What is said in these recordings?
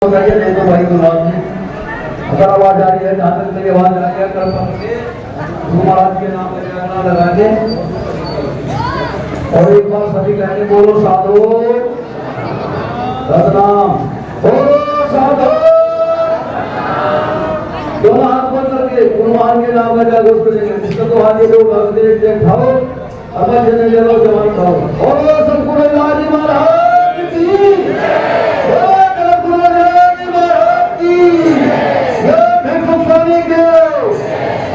नहीं तो भाई को बात नहीं। अगर आवाज आ रही है, जहाँ तक मेरी आवाज आ रही है, कर पाएंगे महाराज के नाम पे गाना लगाएंगे और एक बार सभी कहने बोलो साधु सतनाम, बोलो साधु। दोनों हाथ बंद करके गुरुमान के नाम में जागरूक करेंगे। जिसका तो हाथ ये लोग भगवती उठाओ, अब जने ले लो जवान खाओ। और सतगुरु लाजी महाराज की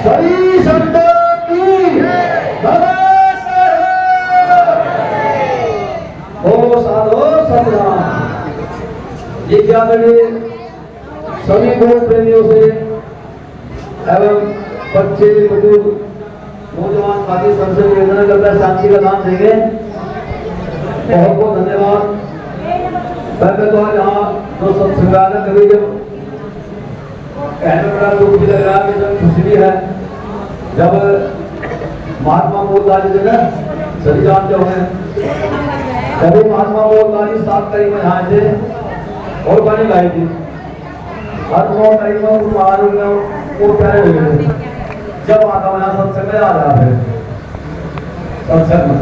सभी संतों की ओ साधो सतनाम। ये क्या करिए सभी गुरु प्रेमियों से एवं बच्चे बुजुर्ग नौजवान बाकी सबसे निवेदन करता है शांति का नाम देंगे। बहुत बहुत धन्यवाद। पहले तो आज यहाँ जो सत्संगान कभी जब कहने बड़ा दुख भी लग रहा है, जब खुशी भी है। जब महात्मा मोहनदास जी ने सभी जानते होंगे, तभी महात्मा मोहनदास जी 7 तारीख में यहाँ थे और गाने गाई थी। 8-9 तारीख में महाराज वो प्यारे हुए थे। जब आता मैं सत्संग में आ रहा है, सत्संग में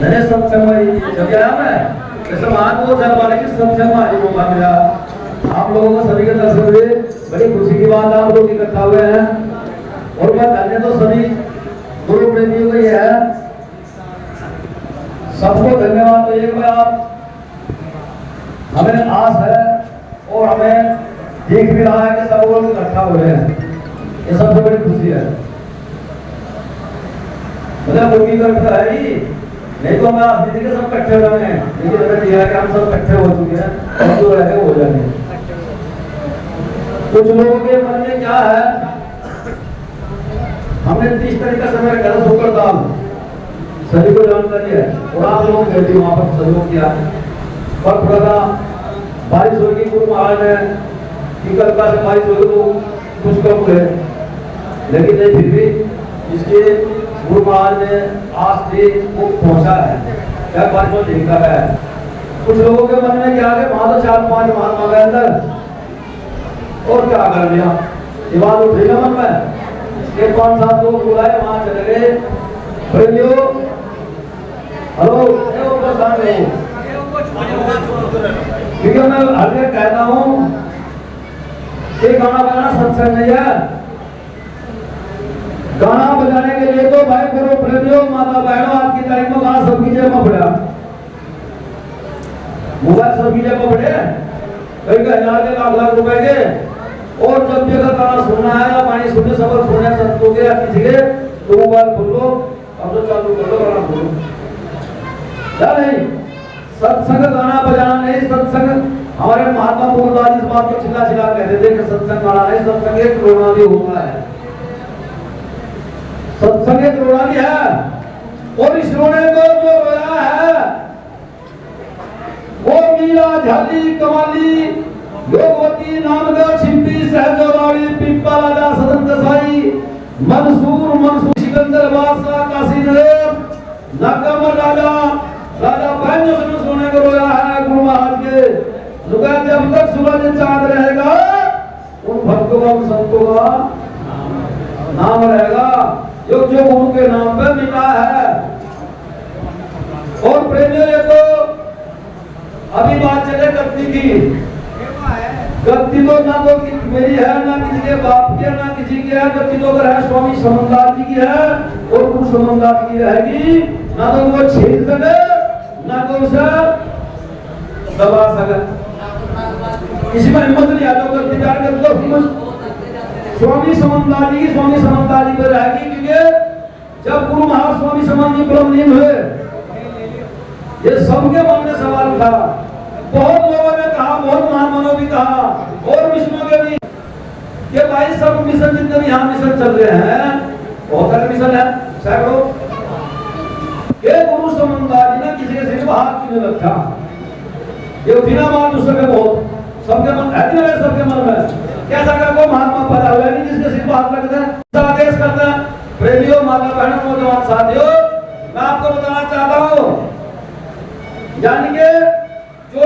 नहीं सत्संग में जब आया मैं जैसे महात्मा वाले की सत्संग में आज मौका मिला। आप लोगों को सभी के दर्शन हुए, बड़ी खुशी की बात आप लोग इकट्ठा हुए हैं। और मैं धन्य तो सभी गुरु प्रेमियों को ये है, सबको धन्यवाद। तो एक बार आप हमें आस है और हमें देख भी रहा है कि सब लोग इकट्ठा हुए हैं, ये सबसे बड़ी खुशी है। मतलब मुर्गी का है ही नहीं तो मैं आज दीदी के सब इकट्ठे हो रहे हैं, लेकिन हमें दिया है कि हम सब इकट्ठे हो चुके हैं और जो रहे हो जाएंगे। कुछ लोगों के मन में क्या है, हमने 30 तारीख का समय रखा था शुक्र दाल, सभी को जानकारी है और आप लोगों ने भी वहां पर सहयोग किया। पर थोड़ा बारिश होगी, गुरु महाराज ने कल से बारिश होगी तो कुछ कम हुए, लेकिन नहीं फिर भी इसके गुरु महाराज ने आज से वो पहुंचा है, क्या बात को देखा है। कुछ लोगों के मन में क्या है, वहां तो 4-5 महात्मा के अंदर और क्या कर लिया, ये बात उठ रही है मन में। 5-7 लोग बुलाए, वहां चले गए। प्रेमियों हेलो क्योंकि मैं हर जगह कहता हूँ कि गाना बजाना सत्संग नहीं है। गाना बजाने के लिए तो भाई गुरु प्रेमियों माता बहनों आज की तारीख में गाना सबकी जेब में पड़ा, मोबाइल सबकी जेब में पड़े, कई 1000 के लाख रुपए के। और जब भी अगर गाना सुनना है या पानी सुनने सबर सुनने संतों के किसी के तो मोबाइल खोल लो, अब तो चालू कर लो, गाना खोलो या नहीं। सत्संग गाना बजाना नहीं, सत्संग हमारे महात्मा मोहनदास इस बात को चिल्ला चिल्ला कहते थे कि सत्संग गाना नहीं, सत्संग एक रोना भी होता है, सत्संग एक रोना भी है। और इस रोने को जो रोया है वो मीरा झाली कमाली योगवती नामदेव छिपी सहजोराड़ी पिप्पा राजा सदन कसाई मंसूर सिकंदर बादशाह काशी नरेश नागमर राजा बहन जो सोने को रोया है गुरु महाराज के। जब तक सूरज चांद रहेगा उन भक्तों का उन संतों का नाम रहेगा जो गुरु के नाम पे मिला है। और प्रेमियों को अभी बात चले गद्दी की, गद्दी तो ना तो मेरी है, ना किसी के बाप की है, ना किसी की है। गद्दी तो अगर है स्वामी समनदास जी की है और गुरु समनदास की रहेगी, ना तो वो छीन सके ना तो उसे दबा सके। किसी में हिम्मत नहीं आता गद्दी प्यार कर दो, स्वामी समनदास जी की स्वामी समनदास जी पर रहेगी। क्योंकि जब गुरु महाराज स्वामी समन जी ब्रह्मलीन हुए, ये सबके मन में सवाल उठा, बहुत लोगों ने कहा, बहुत महात्माओं भी कहा और विष्णु के भी कि भाई सब मिशन जितने भी यहाँ मिशन चल रहे हैं, बहुत सारे मिशन है सैकड़ों, ये गुरु समनदास जी ने किसी के सिर पर हाथ क्यों नहीं रखा। ये बिना बात उसके बहुत सबके मन है, सबके मन में कैसा का कोई महात्मा पता हुआ नहीं जिसके सिर पर हाथ रखते हैं, आदेश करते हैं। प्रेमियों माता बहनों नौजवान साथियों, मैं आपको बताना चाहता हूँ, यानी कि जो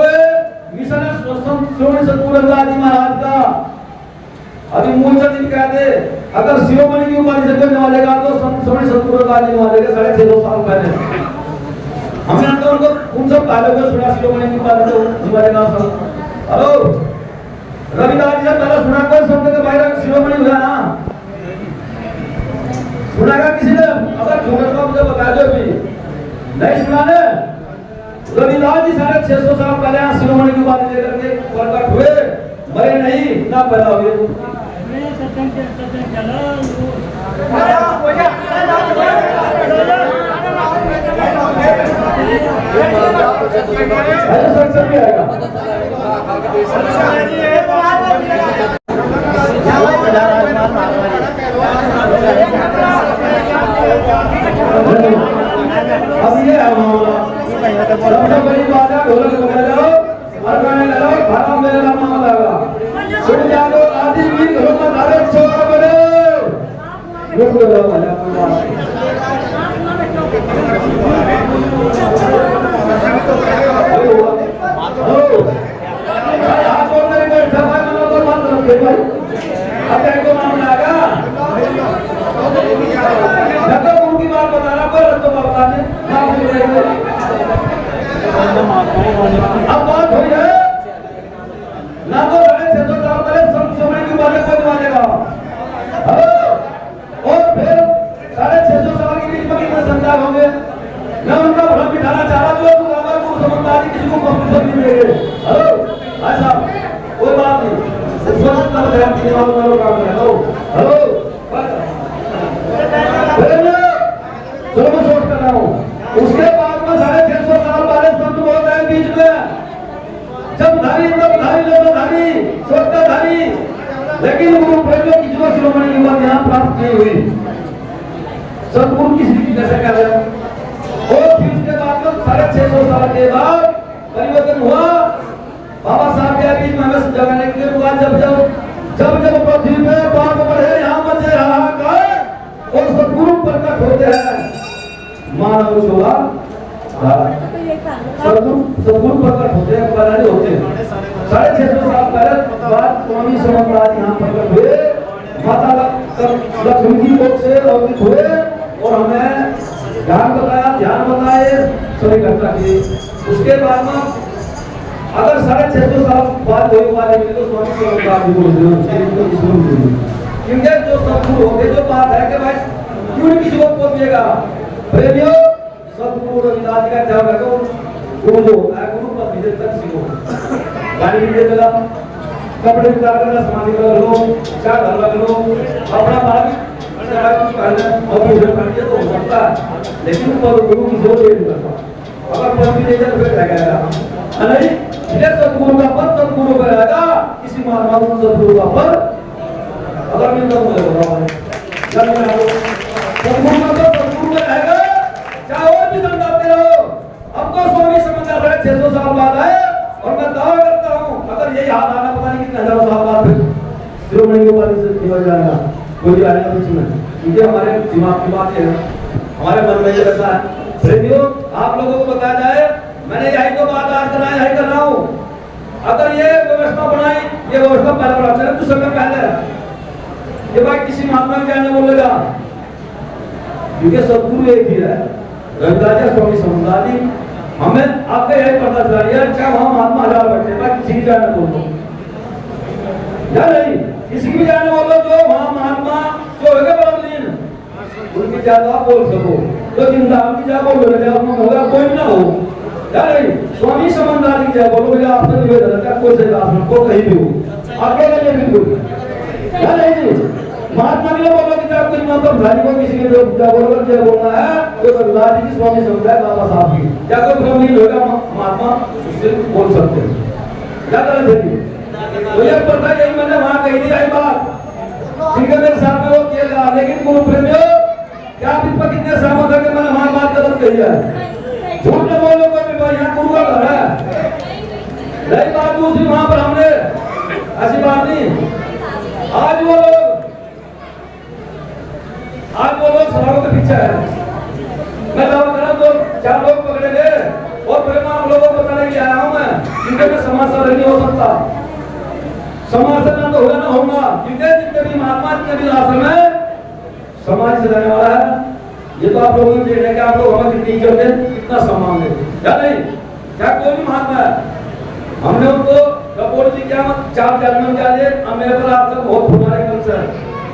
मिशन है जो संत शिरोमणि सतगुरु रविदास जी महाराज का अभी मूलचंद जी कहते अगर शिरोमणि की उपाधि से कोई नवाजेगा तो संत शिरोमणि सतगुरु रविदास जी नवाजेगा 650 साल पहले। हमने तो उनको उन सब पहले को सुना शिरोमणि की उपाधि से नवाजेगा सब। हेलो रविदास जी से पहले सुना कोई शब्द के बाहर शिरोमणि हुआ ना सुनागा किसी ने? अगर झूठ तो मुझे बता दो भी नहीं सुना ने। रविदास जी 650 साल पहले यहाँ शिरोमणि की उपाधि लेकर के प्रकट हुए, मरे नहीं ना पैदा हुए। अब ये है मामला। सबसे बड़ी बात है ढोलक बजा जाओ और गाने लगाओ, खाना मेरे नाम लगा सुन जाओ आदि भी घरों में धारे छोड़ बने रुक जाओ भला आप बोल रहे हैं सफाई में तो बात रखिए भाई। अब एक नाम लगा जब उनकी बात बताना पर तो बताने अब बात हुई है ना तो 650 साल पहले संत शिरोमणि की उपाधि को नवाजेगा और फिर 650 साल के बीच में कितने संतान होंगे। मैं उनका भला बिठाना चाह रहा जो गुलाबा को समझदारी किसी को कंपटीशन नहीं मिलेंगे। हेलो भाई साहब कोई बात नहीं उस वक्त तक ध्यान देने वालों का काम है। हेलो चलो मैं शोध कर रहा हूँ। उसके बाद में 650 साल पहले संत बहुत है बीच में जब धारी तब धारी लोग धारी सोचता धारी लेकिन गुरु प्रेमियों किसी को शिरोमणि की उपाधि यहाँ प्राप्त नहीं हुई। सतगुरु किसी की कैसे कह रहे हैं। और फिर उसके बाद में 650 साल के बाद परिवर्तन हुआ। बाबा साहब के बीच में हमें जगाने के बाद जब पृथ्वी पे पाप बढ़े यहाँ बचे हाहाकार और सतगुरु प्रकट होते हैं मानव छोड़ा सतगुरु प्रकट होते हैं पराने होते हैं। 650 साल पहले बाद स्वामी समंदाज यहाँ प्रकट हुए, माता लक्ष्मी की कोख से अवतरित हुए और हमें ध्यान बताए सभी घटना की। उसके बाद में अगर 650 साल बाद कोई बात है तो स्वामी समंदाज जी बोल क्योंकि जो सतगुरु होंगे जो बात है कि भाई क्यों किसी को पहुंचेगा प्रेमियों सतगुरु रविदास जी का ध्यान रखो। गुरु जो है गुरु पर विजय तक सीखो गाड़ी विजय चला कपड़े उतार कर समाधि कर लो क्या घर लग लो अपना बात कुछ करना और मुझे कर दिया तो हो सकता है लेकिन पर गुरु की जोर नहीं करता। अगर पर विजय तक फिर रहेगा नहीं ये सतगुरु का पद सतगुरु पर रहेगा किसी महात्मा को सतगुरु का पद अगर मैं तो मुझे बताऊं जब मैं सतगुरु का पद सतगुरु में रहेगा चाहे और भी समझाते रहो। अब तो स्वामी समझदार 600 साल बाद आए और मैं दावा करता हूँ अगर यही हाथ आना पता नहीं कितने हजारों साल बाद फिर शिरोमणि की उपाधि से निकल जाएगा कोई भी आने बीच में क्योंकि हमारे दिमाग की बात है हमारे मन में ये रहता है। प्रेमियों आप लोगों को बताया जाए मैंने यही तो बात आज करना यही कर रहा हूँ। अगर ये व्यवस्था बनाई ये व्यवस्था पहले बना चले कुछ समय पहले ये भाई किसी महात्मा के आने बोलेगा क्योंकि सतगुरु एक ही है रविदास जी स्वामी समंदाज जी। हमें आपका यही पता चला यार क्या वहां महात्मा हजार बैठे मैं किसी की जाने बोलो या नहीं किसी की जाने बोलो जो वहां महात्मा जो होगा परमलीन उनकी ज्यादा आप बोल सको तो जिंदा की जा बोलो होगा कोई भी ना हो या नहीं। स्वामी समंदाज की जय बोलो मुझे आपसे निवेदन है कोई से को कहीं भी हो अकेले में बिल्कुल या नहीं। महात्मा के लिए बोलो कि आप कोई मतलब भाई को किसी के लिए क्या बोलो जय बोलना है तो रविदास जी की स्वामी समझाए बाबा साहब की या कोई ब्रह्मलीन होगा महात्मा उससे बोल सकते हैं क्या गलत है। तो ये पता यही मैंने वहां कही थी यही बात ठीक है मेरे साथ में वो किया गया लेकिन गुरु प्रेमियों क्या आप इस पर कितने सहमत है कि मैंने वहां बात गलत कही है। झूठ न बोलो कोई भी भाई यहाँ गुरु का घर है नहीं बात दूसरी वहां पर हमने ऐसी बात नहीं। आज वो लोग सभाओं के पीछे है मैं दावा कर रहा हूं तो 4 लोग पकड़े गए और प्रेम आप लोगों को पता नहीं लेके आया हूं मैं, क्योंकि मैं समाज से नहीं हो सकता, समाज से ना तो होगा ना होगा, क्योंकि जितने भी महात्मा जितने भी आश्रम है समाज से रहने वाला है। ये तो आप लोगों ने देखा कि आप लोग हमें कितनी इज्जत दें, कितना सम्मान देते या नहीं, क्या कोई भी महात्मा है, हमने उनको कपूर जी क्या चार जन्म क्या दे, अब मेरे पर आप सब बहुत फुलारे कल से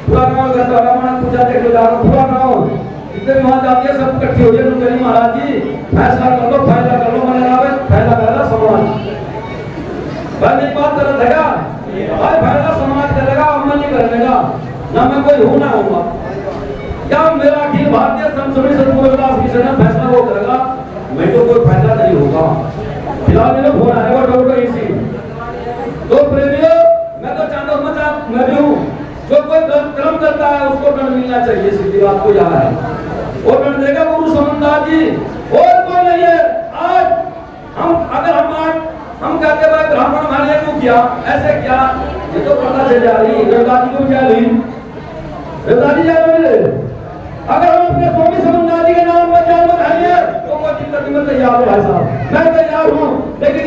पूरा गांव करता है, पूजा देख लो, पूरा गांव जितने भी वहां जाती है सब इकट्ठी हो जाए, तो महाराज जी फैसला कर लो, फायदा कर लो, मैंने कहा फायदा करेगा समाज, भाई मेरी बात गलत है क्या भाई, फायदा समाज करेगा, अमल नहीं करेगा, ना मैं कोई हूं ना होगा, क्या मेरा अखिल भारतीय संत सदगुरुदास मिशन है, फैसला वो करेगा, मैं तो कोई फायदा नहीं होगा। फिलहाल मेरा फोन आएगा डॉक्टर इसी तो प्रेमियों, मैं तो चाहता हूं मैं भी हूं, जो कोई कर्म करता है उसको दंड मिलना चाहिए, सीधी बात को याद है, और दंड देगा गुरु समन्दार जी, और कोई नहीं है। आज हम अगर हम कहते भाई ब्राह्मण हमारे को किया ऐसे क्या, ये तो पता चल जा रही रविदास को क्या हुई, रविदास जी अगर हम अपने स्वामी समन्दार जी के नाम पर जान बनाइए तो कोई दिक्कत में तैयार हो भाई साहब, मैं तैयार हूं, लेकिन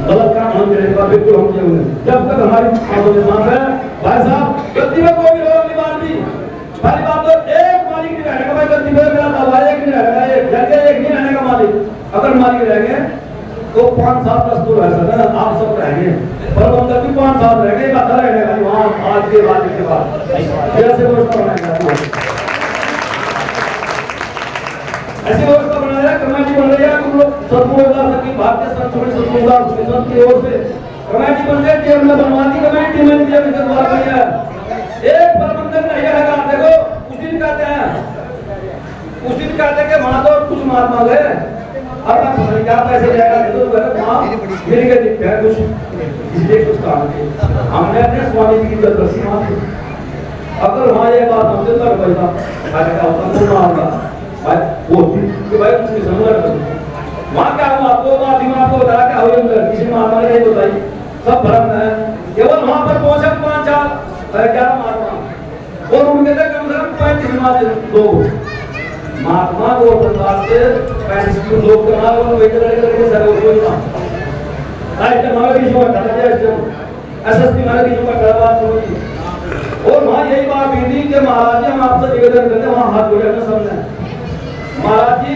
गलत काम हम करेंगे बिल्कुल हम करेंगे, जब तक हमारी आंखों में सांस है भाई साहब, गलती में कोई भी लोग नहीं मानती, पहली बात तो एक मालिक नहीं रहने का भाई, गलती में मेरा दवा एक नहीं रहेगा, एक जगह एक नहीं रहने का मालिक, अगर मालिक रहेंगे तो 5-7 दस्तूर रह सकते हैं, आप सब रहेंगे, पर मतलब भी 5-7 रहेंगे, बात रहने वाली वहां आज के बाद ऐसे व्यवस्था बनाएगा, ऐसी व्यवस्था बनाया कमेटी बन रही है, तुम लोग सदगुरुदास की भारतीय संत सदगुरुदास मिशन की ओर से कमेटी बन रही है, हमने बनवा दी कमेटी में दिया विद्वान नहीं है, एक प्रबंधक नहीं रहेगा, देखो उस दिन कहते हैं कि वहां तो कुछ महात्मा गए, अब आप क्या पैसे जाएगा तो वहां मिल के दिखते हैं कुछ, इसलिए कुछ काम किए हमने अपने स्वामी जी की जबरदस्ती मांगी, अगर वहां ये बात हमसे तो पैसा खाने का होता तो मांगा भाई वो कि भाई उसकी समझ वहां क्या हुआ, आपको बात ही आपको बताया क्या हुई, किसी महात्मा ने नहीं बताई, सब भ्रम है, केवल वहां पर पहुंचे 5-4 महात्मा और उनके थे कम से कम 35 लोग, महात्मा को प्रकाश से 35 लोग के नाम और वही लड़के सर वो ना आज तक हमारे बीच में खड़ा है, एसएसपी हमारे बीच में खड़ा बात होगी, और वहां यही बात हुई कि महाराज जी हम आपसे निवेदन करते हैं, वहां हाथ जोड़े सामने महाराज जी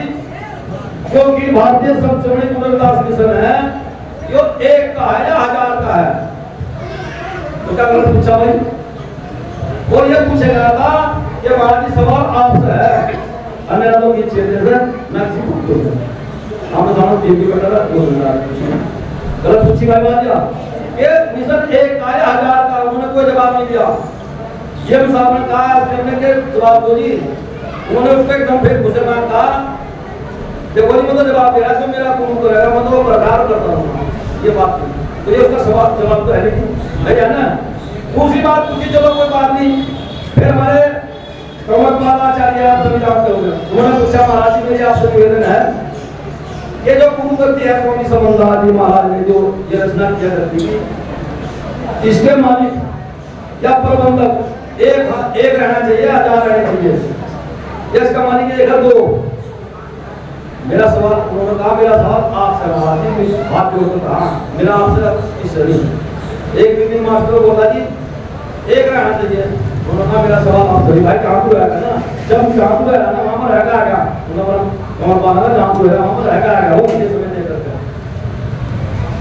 क्योंकि भारतीय संत सदगुरुदास मिशन है, जो 1 का है या 1000 का है, तो क्या गलत पूछा भाई, और ये पूछा गया था कि महाराज जी सवाल आपसे है, अन्य लोग ये क्षेत्र से मैक्सिमम हम दोनों टीम की बेटा गलत पूछी भाई बात, ये मिशन 1 का या 1000 का, उन्होंने कोई जवाब नहीं दिया, ये साहब ने कहा हमने के जवाब दो जी, उन्होंने उसको एकदम फिर घुसे मार कहा देखो जी मैं तो जवाब दे रहा जो मेरा गुरु को रहेगा, मैं तो प्रचार करता हूँ, ये बात तो ये उसका सवाल जवाब तो है नहीं है ना, दूसरी बात पूछी, चलो कोई बात नहीं, फिर हमारे प्रवक्ता आचार्य आप सभी जानते होंगे, उन्होंने पूछा महाराज जी मेरी आपसे निवेदन है, ये जो गुरु करती है स्वामी समन्दार जी महाराज ने जो ये रचना किया करती है, इसके मालिक या प्रबंधक एक रहना चाहिए, 1000 रहना चाहिए, इसका मालिक 1 है 2, मेरा सवाल उन्होंने कहा मेरा सवाल आपसे महाराज जी हाथ जोड़कर कहा मेरा आपसे इस एक दिन मास्टर बोला जी 1 रहना चाहिए, उन्होंने कहा मेरा सवाल आप सभी भाई काम तो रहेगा ना, जब काम तो रहेगा ना वहां पर रहेगा आ गया, उन्होंने बांधा काम तो है वहां पर रहेगा आ गया, वो मुझे समझ नहीं करते,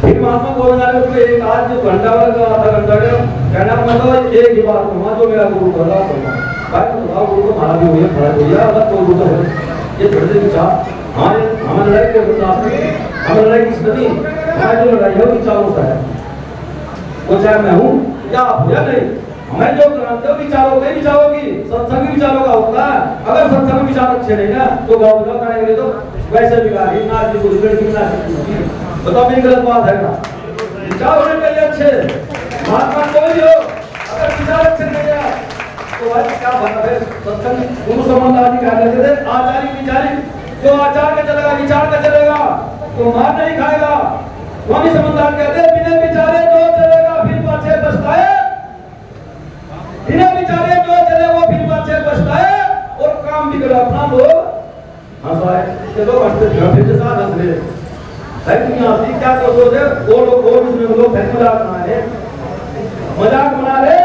फिर महात्मा बोल रहा है उसको एक आज जो घंटा वाला आधा घंटा का कहना मतलब एक ही बात कहूँगा जो मेरा गुरु कर रहा है भाई, तो बताओ गुरु को महाराज हुई है महाराज हुई है, अलग कोई गुरु है, ये थोड़े से विचार हमारे लड़ाई के साथ हमारी लड़ाई किस नहीं, हमारी जो लड़ाई है वो विचारों का है, वो चाहे मैं हूँ या आप या नहीं, हमें जो कराते हो विचारों के विचारों की सत्संग विचारों का होता है, अगर सत्संग विचार अच्छे नहीं ना तो गाँव गाँव करेंगे तो वैसे बिगाड़ी ना की कोई लड़की ना की, बताओ मेरी गलत बात है ना, विचार होने चाहिए अच्छे, महात्मा कोई भी हो अगर विचार अच्छे नहीं है तो आज क्या बना है, सत्संग गुरु समन्दार जी कहा करते थे आचार्य विचारी, जो आचार का चलेगा विचार का चलेगा तो मार नहीं खाएगा, स्वामी समन्दार कहते बिना विचारे जो चलेगा फिर पाछे पछताए, बिना विचारे जो चले वो फिर पाछे पछताए, और काम बिगड़ा अपना लोग हंसाए, चलो हंसते फिर के साथ हंस रहे है, क्या तो सोच है वो लोग मजाक बना रहे, मजाक बना रहे,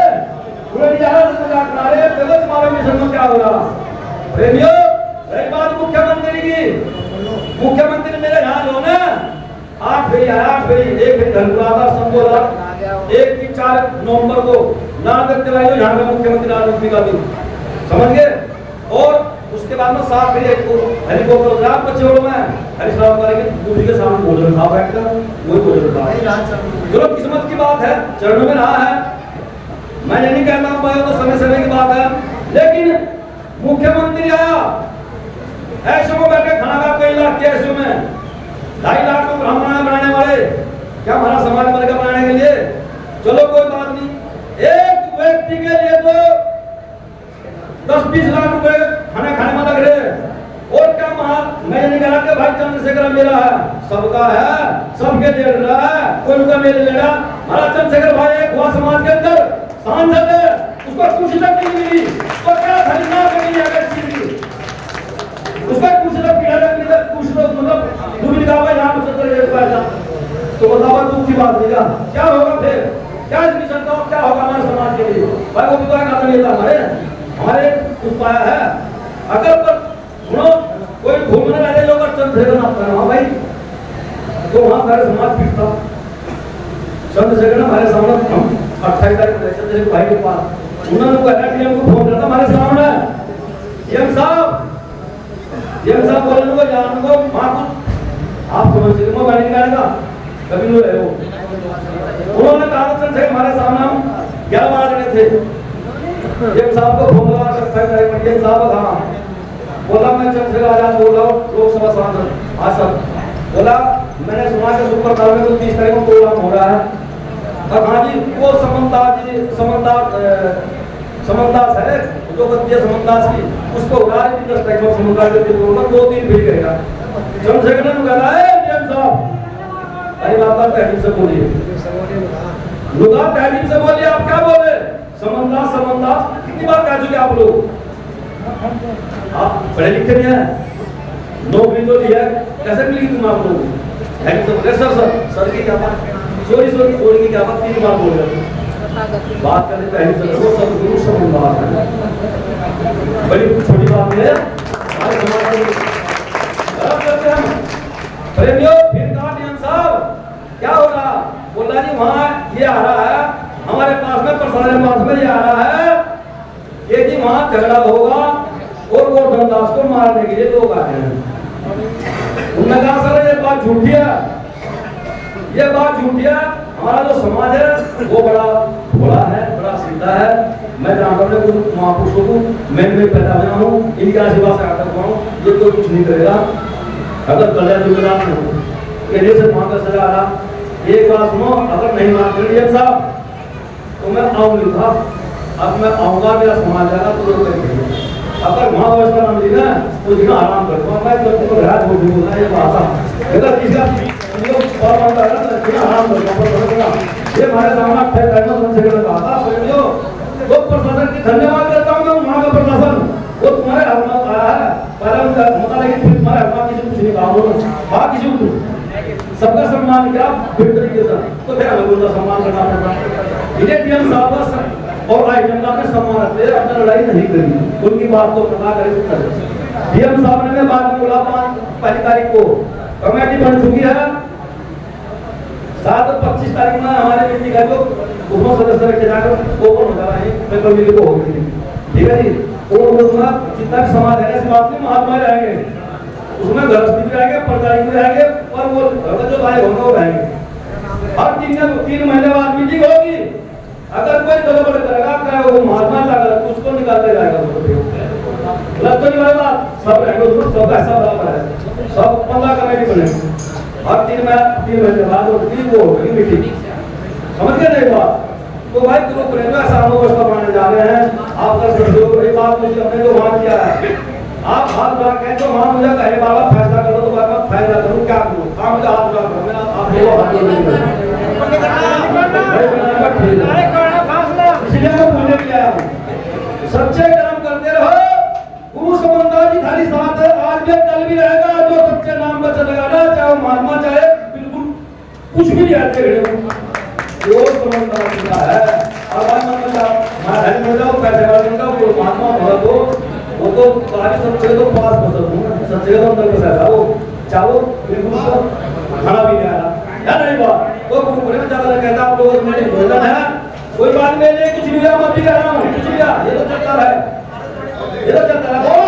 पूरे मजाक बना रहे। देखो तुम्हारे मिशन में क्या हो रहा प्रेमियों। रही बात मुख्यमंत्री की, मुख्यमंत्री मेरे यहाँ जो ना 8 फेरी आया, 8 फेरी, एक फेरी धनपुरा संबोला, 1 की 4 नवंबर को नागरिक दिवाली यहाँ का मुख्यमंत्री राजनीति का दिन समझ गए। और उसके बाद में 7 फेरी हेलीकॉप्टर उतरा पचोड़ में हरिश्राव वाले की दूसरी के सामने भोजन खा बैठकर वही भोजन खा। चलो किस्मत की बात है, चरणों में रहा है, मैं ये नहीं कहता हूँ तो समय समय की बात है। लेकिन मुख्यमंत्री आया ऐसे में बैठे खाना का कई लाख के ऐसे में 2.5 लाख को ब्राह्मण बनाने वाले क्या हमारा समाज बनेगा बनाने के लिए। चलो कोई बात नहीं, एक व्यक्ति के लिए तो 10-20 लाख रुपए खाना खाने में लग रहे। और क्या मैं नहीं कह रहा कि भाई चंद्रशेखर मेरा है, सबका है, सबके लिए रहा है, कोई का मेरे ले रहा। हमारा चंद्रशेखर भाई एक हुआ समाज के अंदर सांसद है, उसको कुछ तक नहीं मिली तो क्या खरीदना मिली अगर उसका कुछ तक कुछ मतलब दूरी का भाई यहाँ पर तो बताओ दुख की बात नहीं क्या होगा फिर, क्या मिशन का क्या होगा हमारे समाज के लिए। भाई वो भी तो एक आदमी था हमारे कुछ पाया है। अगर पर सुनो कोई घूमने वाले लोग चंद्रशेखर नाम कर भाई तो वहां सारे समाज पिटता। चंद्रशेखर हमारे सामने हम 28 तारीख को चंद्रशेखर भाई के पास उन्होंने को फोन करता हमारे सामने एम साहब बोलने को जान को वहां कुछ आप समझ सकते मैं गाड़ी निकालेगा कभी नहीं रहे हो। उन्होंने कहा चंद्रशेखर हमारे सामने हम 11-12 जने थे। एम साहब को फोन लगा कर एम साहब कहा बोला मैं चंद्रशेखर आजाद बोल रहा हूँ लोकसभा सांसद। हाँ सर बोला मैंने सुना कि सुपर कार में 30 तारीख को प्रोग्राम हो रहा है। और हाँ जी वो समन्दास है जो बच्चे समन्दास की उसको उड़ा 10 तारीख को समुदाय के ऊपर 2-3 भी करेगा। चंद्रशेखर ने कहा है एम साहब अरे बाबा तहरीर से बोलिए, लुगा तहरीर से बोलिए। आप क्या बोले समन्दास कितनी बार कह चुके आप लोग। आप पढ़े लिखे नहीं है, नौकरी तो ली है, कैसे मिलेगी तुम आप लोग। सर की क्या बात, सॉरी की क्या बात 3 बार बोल रहे बात करने पहले से वो सब गुरु समन्दास है, बड़ी छोटी बात है हमारे समाज में गलत करते हैं प्रेमियों। फिर कहा नियम साहब क्या हो रहा, बोला जी वहां ये आ रहा है हमारे पास में प्रशासन पास में ये आ रहा है ये जी वहां झगड़ा होगा और वो धनदास को मारने के लिए लोग आए हैं। उन्होंने कहा सर ये बात झूठी है, ये बात झूठी है। हमारा जो समाज है वो बड़ा भोला है, बड़ा सीधा है। मैं जानता हूँ कुछ महापुरुषों को मैं पैदा हुआ हूँ, इनके आशीर्वाद से आता हुआ हूँ, ये कोई कुछ नहीं करेगा अगर गले जिम्मेदार न हो। कहने से वहां का सजा आ रहा। एक बात सुनो, अगर नहीं मानते साहब तो मैं आऊंगी था, अब मैं आऊंगा मेरा समाज आएगा तो लोग करेंगे। अगर वहां व्यवस्था ना मिली ना तो जितना आराम करूंगा मैं जब तक रात हो बोलना ये बात है। अगर किसी का और बात है ना जितना आराम करूंगा ये हमारे सामने फिर करना तुमसे कहा था प्रेमियों। तो प्रशासन की धन्यवाद करता हूं मैं वहां का प्रशासन वो तुम्हारे हाथ में आया है पहले उनका मता लेकिन फिर तुम्हारे हाथ में किसी कुछ नहीं कहा बात किसी को सबका सम्मान किया फिर तरीके से तो फिर हमें उनका सम्मान करना पड़ता। इन्हें डीएम साहब और आई जनता में सम्मान रखते हैं, अपना लड़ाई नहीं करी उनकी बात को ना करे। डीएम साहब ने बाद में बोला 5 तारीख को कमेटी बन चुकी है। 7-25 तारीख में हमारे मीटिंग है जो दोनों सदस्य रखे जाकर ओपन हो जा रहे हैं, मैं कल मिली को होगी ठीक है जी। और उसमें जितना भी समाज है इस बात में महात्मा रहेंगे, उसमें गृहस्थी भी रहेंगे, प्रचारी भी रहेंगे और वो जो भाई होंगे वो रहेंगे। हर 3 महीने बाद मीटिंग होगी। अगर कोई गड़बड़ करेगा क्या वो महात्मा का उसको निकालते जाएगा गलत तो नहीं होगा। सब रहेंगे सब ऐसा बराबर है, सब 15 कमेटी बनेगी हर 3 महीने बाद वो होगी मीटिंग। समझ गए नहीं बात। तो भाई ग्रुप रहे ऐसा अवस्था बनाने जा रहे हैं। आप कर सकते हो ये बात मुझे अपने जो वहां किया है आप हाथ उठा के तो वहां मुझे कहे बाबा फैसला करो तो मैं फैसला करूं क्या करूं आप मुझे हाथ उठा करो मैं आप लोगों हाथ नहीं इसलिए मैं बोलने के लिए आया हूं सच्चे कर्म करते रहो। गुरु समन्दास जी खाली साथ है आज भी कल भी रहेगा। जो सच्चे नाम पर चलेगा ना चाहे वो महात्मा चाहे बिल्कुल भी आते घड़े वो समझदार होता है। अब आज मतलब मैं घर में जाऊँ पैसे वाले का वो महात्मा भगत हो वो तो काफी सब जगह तो पास पसंद हूँ ना सब जगह तो अंदर बसा था वो चाहो बिल्कुल तो खाना भी नहीं आ रहा है नहीं बात वो गुरुकुल में जाकर कहता आप लोगों ने भोजन है कोई बात नहीं कुछ भी मत भी कर रहा हूँ कुछ भी ये तो चलता है ये तो चलता है